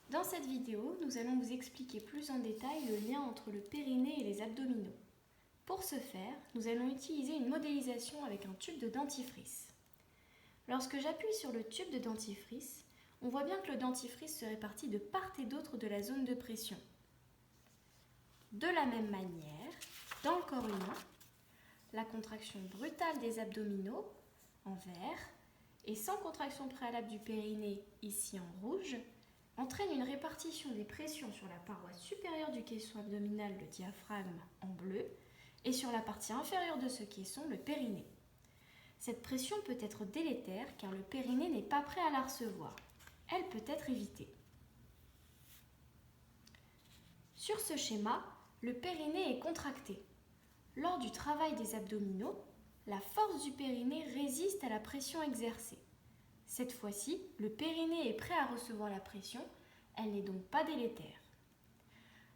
Dans cette vidéo, nous allons vous expliquer plus en détail le lien entre le périnée et les abdominaux. Pour ce faire, nous allons utiliser une modélisation avec un tube de dentifrice. Lorsque j'appuie sur le tube de dentifrice, on voit bien que le dentifrice se répartit de part et d'autre de la zone de pression. De la même manière, dans le corps humain, la contraction brutale des abdominaux, en vert, et sans contraction préalable du périnée, ici en rouge, entraîne une répartition des pressions sur la paroi supérieure du caisson abdominal, le diaphragme, en bleu, et sur la partie inférieure de ce caisson, le périnée. Cette pression peut être délétère car le périnée n'est pas prêt à la recevoir. Elle peut être évitée. Sur ce schéma, le périnée est contracté. Lors du travail des abdominaux, la force du périnée résiste à la pression exercée. Cette fois-ci, le périnée est prêt à recevoir la pression, elle n'est donc pas délétère.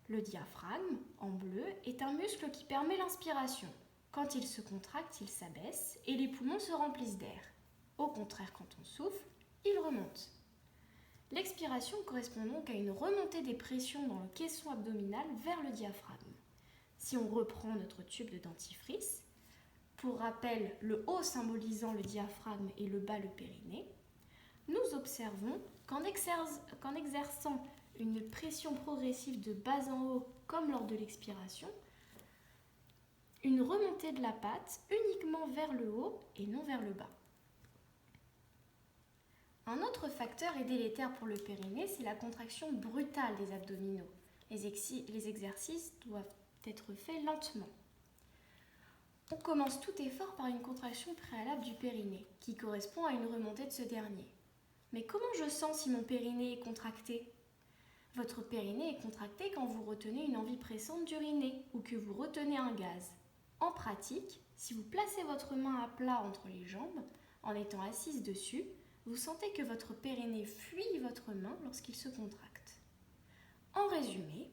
Le diaphragme, en bleu, est un muscle qui permet l'inspiration. Quand il se contracte, il s'abaisse et les poumons se remplissent d'air. Au contraire, quand on souffle, il remonte. L'expiration correspond donc à une remontée des pressions dans le caisson abdominal vers le diaphragme. Si on reprend notre tube de dentifrice, pour rappel, le haut symbolisant le diaphragme et le bas le périnée, nous observons qu'en exerçant une pression progressive de bas en haut, comme lors de l'expiration, une remontée de la patte uniquement vers le haut et non vers le bas. Un autre facteur est délétère pour le périnée, c'est la contraction brutale des abdominaux. Les exercices doivent être faits lentement. On commence tout effort par une contraction préalable du périnée, qui correspond à une remontée de ce dernier. Mais comment je sens si mon périnée est contracté ? Votre périnée est contracté quand vous retenez une envie pressante d'uriner ou que vous retenez un gaz. En pratique, si vous placez votre main à plat entre les jambes, en étant assise dessus, vous sentez que votre périnée fuit votre main lorsqu'il se contracte. En résumé,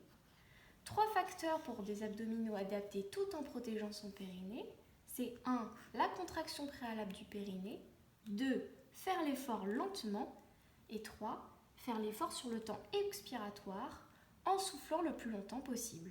3 facteurs pour des abdominaux adaptés tout en protégeant son périnée, c'est 1. La contraction préalable du périnée, 2. Faire l'effort lentement, et 3. Faire l'effort sur le temps expiratoire en soufflant le plus longtemps possible.